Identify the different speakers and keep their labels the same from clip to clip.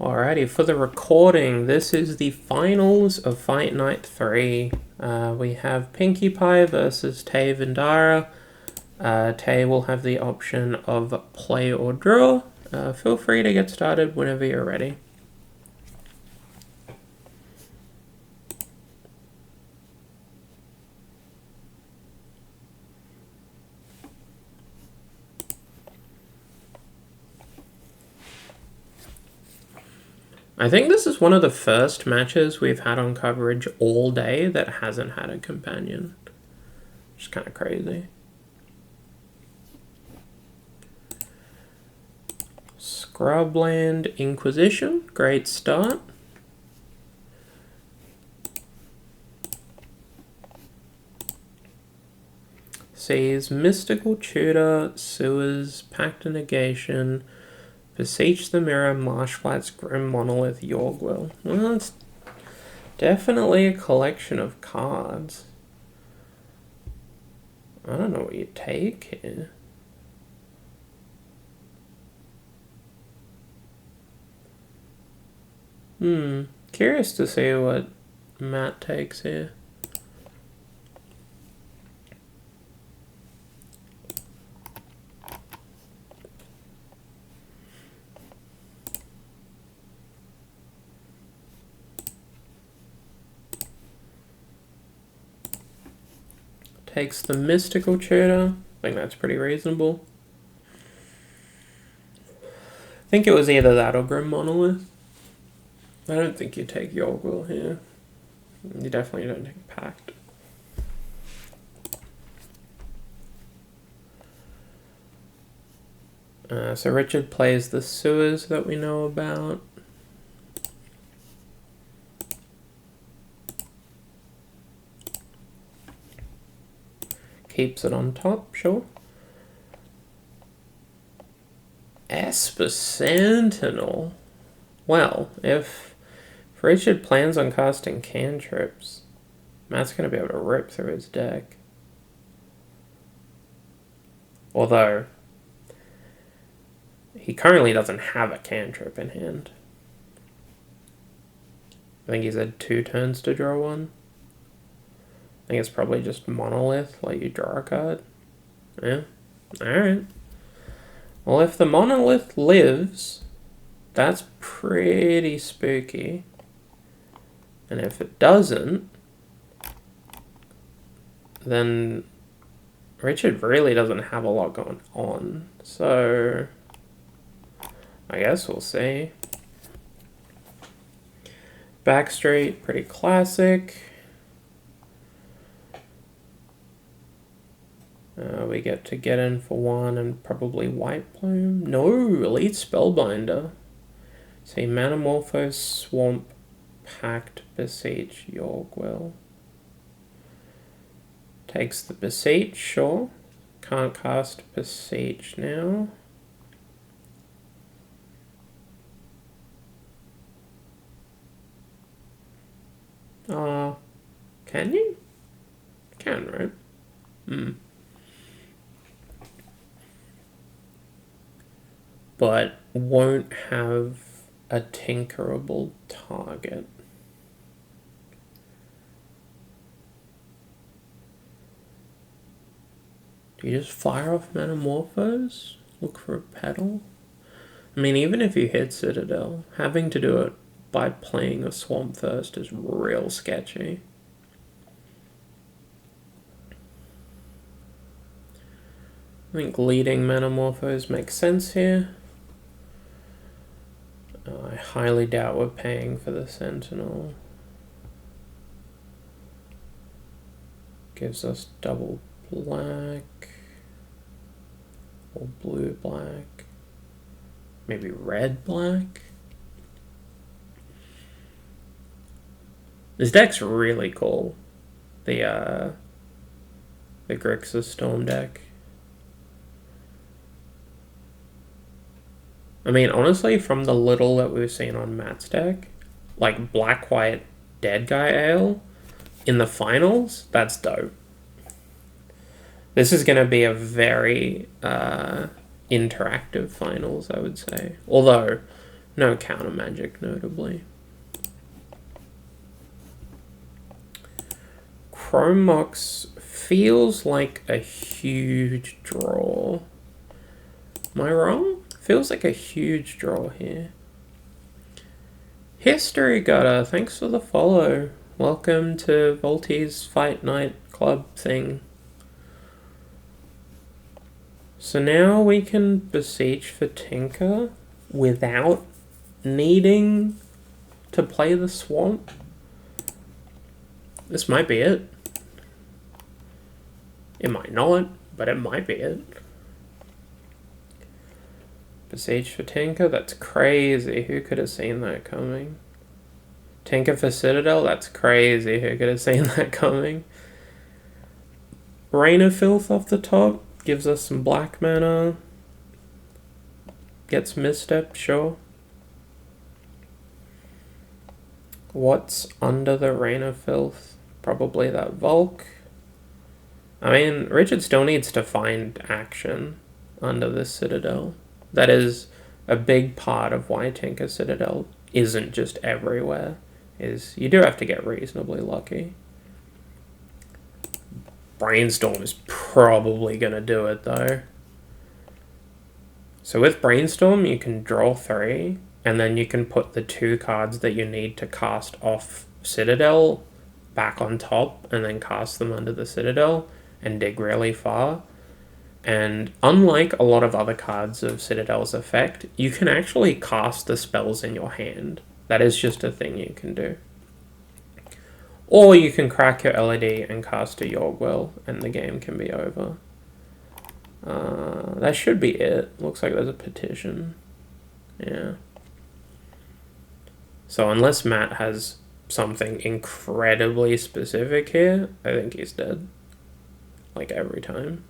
Speaker 1: Alrighty, for the recording, this is the finals of Fight Night 3. We have Pinkie Pie versus Tay Vendara. Tay will have the option of play or draw. Feel free to get started whenever you're ready. I think this is one of the first matches we've had on coverage all day that hasn't had a companion. Which is kind of crazy. Scrubland Inquisition, great start. Sees Mystical Tutor, Sewers, Pact of Negation, Beseech the Mirror, Marshflat's Grim Monolith, Yorgwill. Well, it's definitely a collection of cards. I don't know what you take here. Curious to see what Matt takes here. Takes the Mystical Tutor. I think that's pretty reasonable. I think it was either that or Grim Monolith. I don't think you take Yorgwill here. You definitely don't take Pact. So Richard plays the Sewers that we know about. Keeps it on top, sure. Esper Sentinel. Well, if Richard plans on casting cantrips, Matt's going to be able to rip through his deck. Although, he currently doesn't have a cantrip in hand. I think he's had 2 turns to draw one. I think it's probably just Monolith, like you draw a card. Yeah, alright. Well, if the Monolith lives, that's pretty spooky. And if it doesn't, then Richard really doesn't have a lot going on. So, I guess we'll see. Backstreet, pretty classic. We get in for 1 and probably White Plume. No, Elite Spellbinder. See, Manamorphose, Swamp, Pact, Beseech, Yorgwill. Takes the Beseech, sure. Can't cast Beseech now. Can you? Can, right? But won't have a tinkerable target. Do you just fire off Manamorphose? Look for a petal? I mean, even if you hit Citadel, having to do it by playing a Swamp first is real sketchy. I think leading Manamorphose makes sense here. I highly doubt we're paying for the Sentinel. Gives us double black. Or blue black. Maybe red black. This deck's really cool. The Grixis Storm deck. I mean, honestly, from the little that we've seen on Matt's deck, like Black-White Dead Guy Ale in the finals, that's dope. This is going to be a very interactive finals, I would say. Although, No counter magic, notably. Chrome Mox feels like a huge draw. Am I wrong? Feels like a huge draw here. History Gutter, thanks for the follow. Welcome to Volty's Fight Night Club thing. So now we can besiege for Tinker without needing to play the Swamp. This might be it. It might not, but it might be it. Besiege for Tinker? That's crazy. Who could have seen that coming? Tinker for Citadel? That's crazy. Who could have seen that coming? Rain of Filth off the top. Gives us some black mana. Gets misstep, sure. What's under the Rain of Filth? Probably that Volk. I mean, Richard still needs to find action under this Citadel. That is a big part of why Tinker Citadel isn't just everywhere. Is you do have to get reasonably lucky. Brainstorm is probably going to do it, though. So with Brainstorm, you can draw 3, and then you can put the 2 cards that you need to cast off Citadel back on top, and then cast them under the Citadel, and dig really far. And unlike a lot of other cards of Citadel's effect, you can actually cast the spells in your hand. That is just a thing you can do. Or you can crack your LED and cast a Yorgwell, and the game can be over. That should be it. Looks like there's a petition. Yeah. So unless Matt has something incredibly specific here, I think he's dead. Like every time.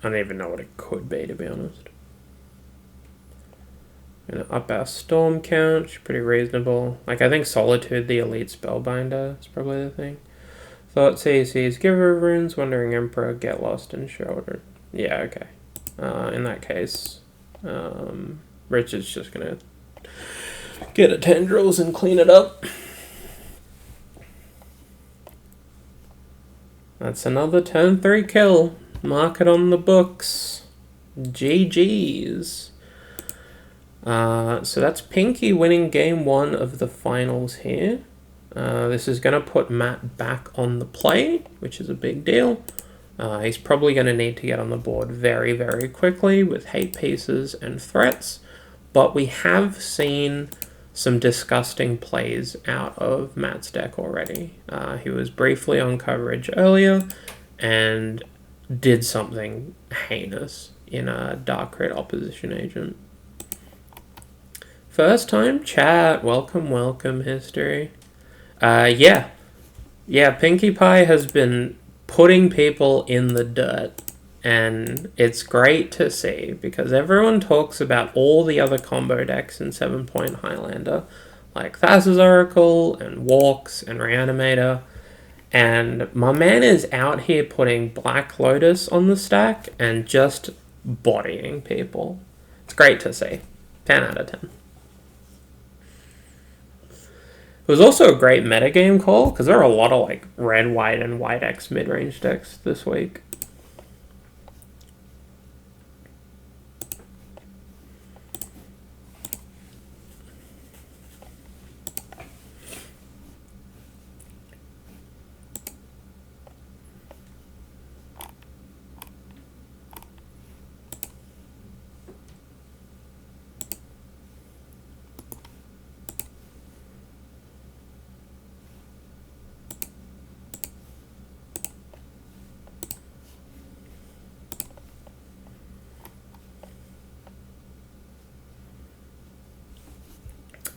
Speaker 1: I don't even know what it could be, to be honest. Gonna up our storm count, which is pretty reasonable. Like, I think Solitude, the elite spellbinder, is probably the thing. Thought CC's Giver of Runes, Wandering Emperor, Get Lost and Shoulder. Yeah, okay. In that case, Richard's just gonna get a Tendrils and clean it up. That's another turn 3 kill. Mark it on the books. GG's. So that's Pinky winning game 1 of the finals here. This is going to put Matt back on the play, which is a big deal. He's probably going to need to get on the board very, very quickly with hate pieces and threats. But we have seen some disgusting plays out of Matt's deck already. He was briefly on coverage earlier and did something heinous in a Dark Crit Opposition Agent. First time chat, welcome history. Yeah, Pinkie Pie has been putting people in the dirt, and it's great to see because everyone talks about all the other combo decks in 7-Point Highlander, like Thassa's Oracle and Walks and Reanimator, and my man is out here putting Black Lotus on the stack and just bodying people. It's great to see. 10 out of 10. It was also a great metagame call, because there are a lot of like red, white, and white X mid-range decks this week.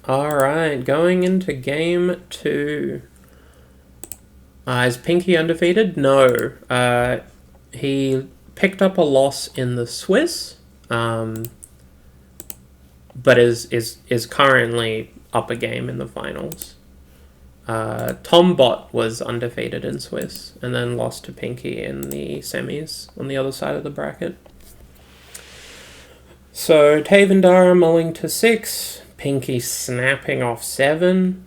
Speaker 1: Alright, going into game 2. Is Pinky undefeated? No. He picked up a loss in the Swiss, but is currently up a game in the finals. Tom Bott was undefeated in Swiss, and then lost to Pinky in the semis on the other side of the bracket. So Tavendara mulling to 6, Pinky snapping off 7,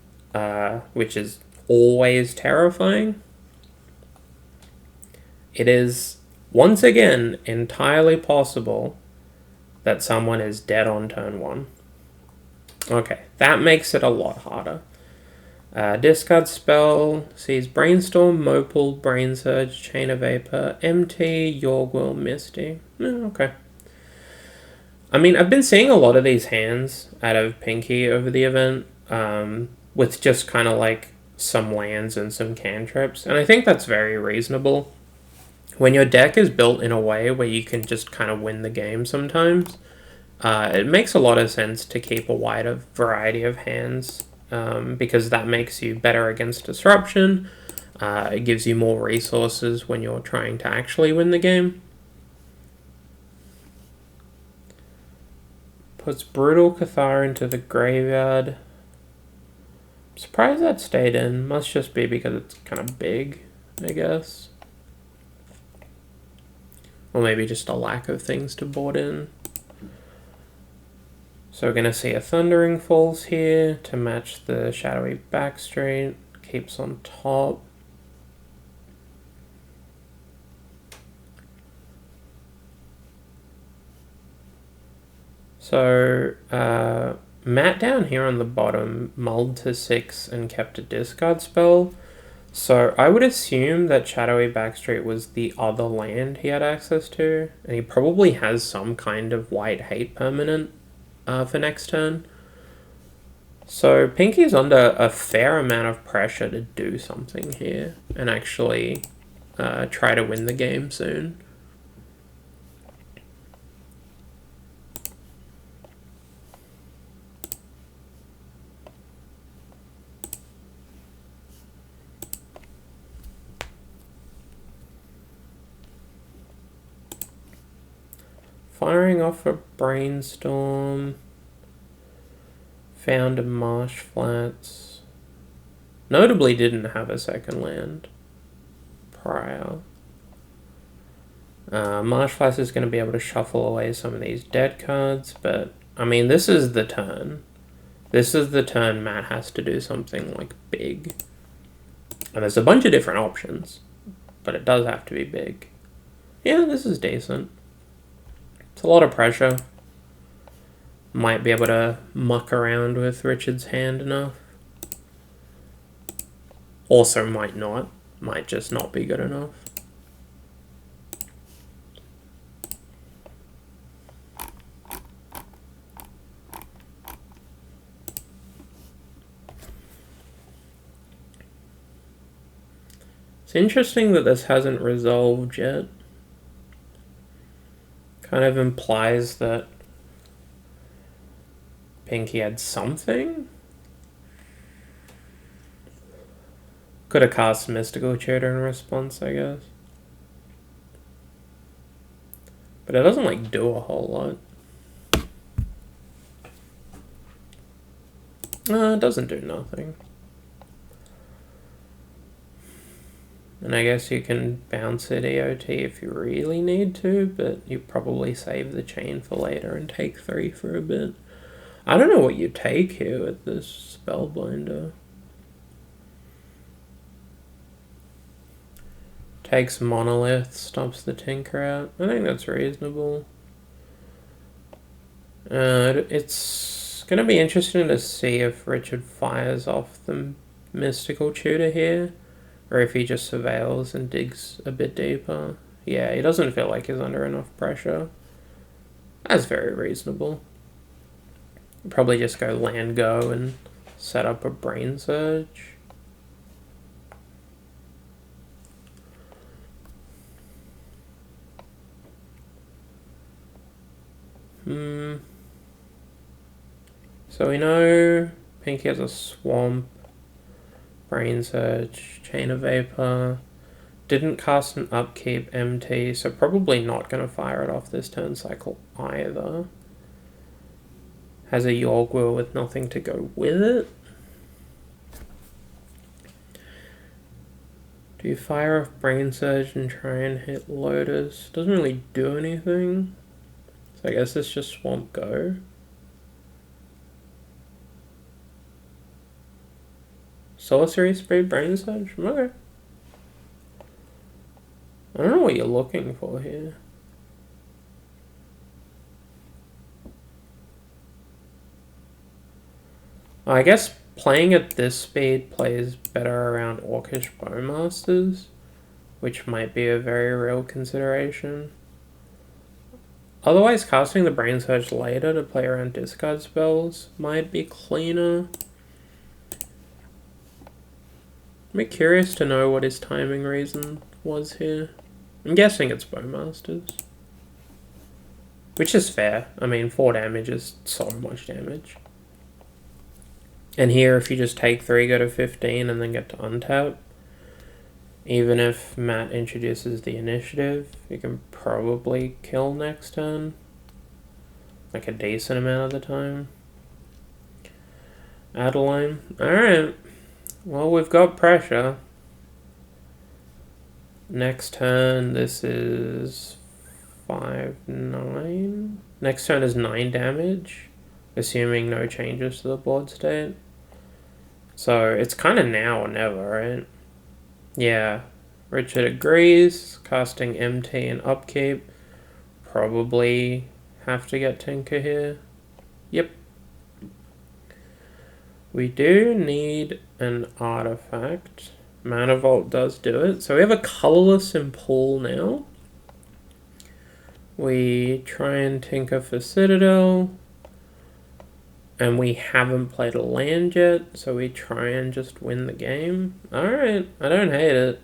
Speaker 1: which is always terrifying. It is, once again, entirely possible that someone is dead on turn 1. Okay, that makes it a lot harder. Discard spell sees Brainstorm, Mopal, Brain Surge, Chain of Vapor, MT, Yorgwill, Misty. Okay. I mean, I've been seeing a lot of these hands out of Pinky over the event, with just kind of like some lands and some cantrips, and I think that's very reasonable. When your deck is built in a way where you can just kind of win the game sometimes, it makes a lot of sense to keep a wider variety of hands, because that makes you better against disruption. It gives you more resources when you're trying to actually win the game. Puts Brutal Cathar into the graveyard. I'm surprised that stayed in. Must just be because it's kind of big, I guess. Or maybe just a lack of things to board in. So we're going to see a Thundering Falls here to match the Shadowy Backstreet. Keeps on top. So Matt down here on the bottom mulled to 6 and kept a discard spell. So I would assume that Shadowy Backstreet was the other land he had access to, and he probably has some kind of white hate permanent for next turn. So Pinky's under a fair amount of pressure to do something here and actually try to win the game soon. Firing off a Brainstorm. Found a Marsh Flats. Notably didn't have a second land prior. Marsh Flats is going to be able to shuffle away some of these dead cards, but I mean, this is the turn. This is the turn Matt has to do something like big. And there's a bunch of different options, but it does have to be big. Yeah, this is decent. It's a lot of pressure. Might be able to muck around with Richard's hand enough. Also might not. Might just not be good enough. It's interesting that this hasn't resolved yet. Kind of implies that Pinky had something? Could have cast Mystical Tutor in response, I guess. But it doesn't, like, do a whole lot. No, it doesn't do nothing. And I guess you can bounce it EOT if you really need to, but you probably save the chain for later and take 3 for a bit. I don't know what you take here with this Spellbinder. Takes Monolith, stops the Tinker out. I think that's reasonable. It's going to be interesting to see if Richard fires off the Mystical Tutor here, or if he just surveils and digs a bit deeper. Yeah, he doesn't feel like he's under enough pressure. That's very reasonable. Probably just go land go and set up a Brain Surge. So we know Pinky has a Swamp, Brain Surge, Chain of Vapor. Didn't cast an Upkeep MT, so probably not going to fire it off this turn cycle either. Has a Yorgwill with nothing to go with it. Do you fire off Brain Surge and try and hit Lotus? Doesn't really do anything. So I guess it's just Swamp Go. Sorcery Speed Brain Surge? Okay. I don't know what you're looking for here. I guess playing at this speed plays better around Orcish Bowmasters, which might be a very real consideration. Otherwise, casting the Brain Surge later to play around discard spells might be cleaner. I'm curious to know what his timing reason was here. I'm guessing it's Bowmasters. Which is fair. I mean, 4 damage is so much damage. And here, if you just take 3, go to 15, and then get to untap, even if Matt introduces the initiative, you can probably kill next turn. Like a decent amount of the time. Adeline. Alright. Well, we've got pressure. Next turn, this is 5, 9. Next turn is 9 damage, assuming no changes to the board state. So it's kind of now or never, right? Yeah. Richard agrees. Casting MT and upkeep. Probably have to get Tinker here. Yep. We do need an artifact. Mana Vault does do it. So we have a colorless in pool now. We try and tinker for Citadel. And we haven't played a land yet, so we try and just win the game. Alright, I don't hate it.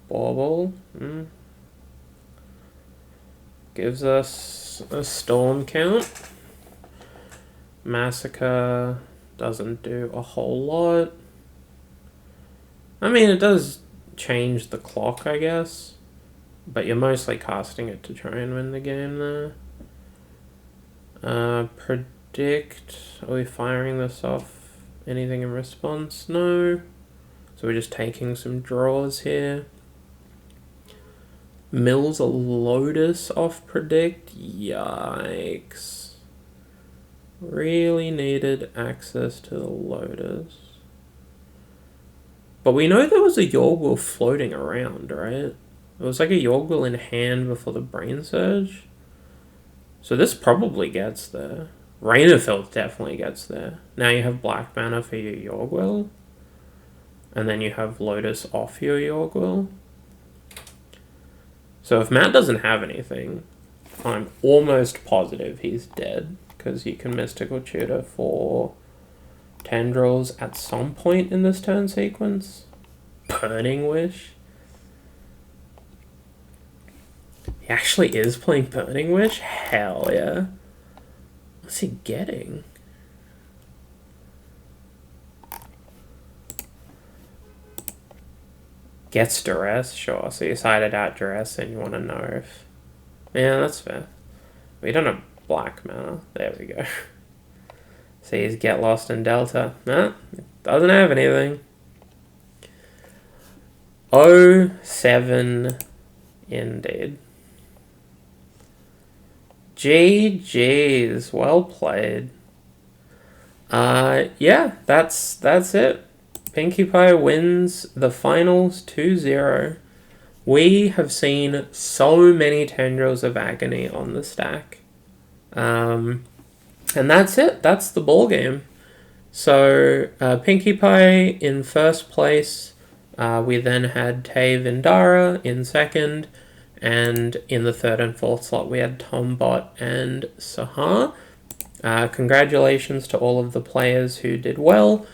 Speaker 1: Bauble. Gives us a storm count. Massacre doesn't do a whole lot. I mean, it does change the clock, I guess. But you're mostly casting it to try and win the game there. Predict. Are we firing this off? Anything in response? No. So we're just taking some draws here. Mills a Lotus off Predict. Yikes. Really needed access to the Lotus. But we know there was a Yorgwill floating around, right? It was like a Yorgwill in hand before the Brain Surge. So this probably gets there. Rainifield definitely gets there. Now you have black mana for your Yorgwill. And then you have Lotus off your Yorgwill. So if Matt doesn't have anything, I'm almost positive he's dead. Because you can Mystical Tutor for Tendrils at some point in this turn sequence. Burning Wish. He actually is playing Burning Wish? Hell yeah. What's he getting? Gets Duress? Sure. So you sided out Duress and you want to know if... Yeah, that's fair. We don't have black mana. There we go. See, he's Get Lost in Delta. Nah, doesn't have anything. 07 indeed. GG's, well played. Yeah, that's it. Pinkie Pie wins the finals 2-0. We have seen so many Tendrils of Agony on the stack. And that's it. That's the ball game. So, Pinkie Pie in first place. We then had Tay Vindara in second. And in the third and fourth slot, we had Tombot and Sahar. Congratulations to all of the players who did well.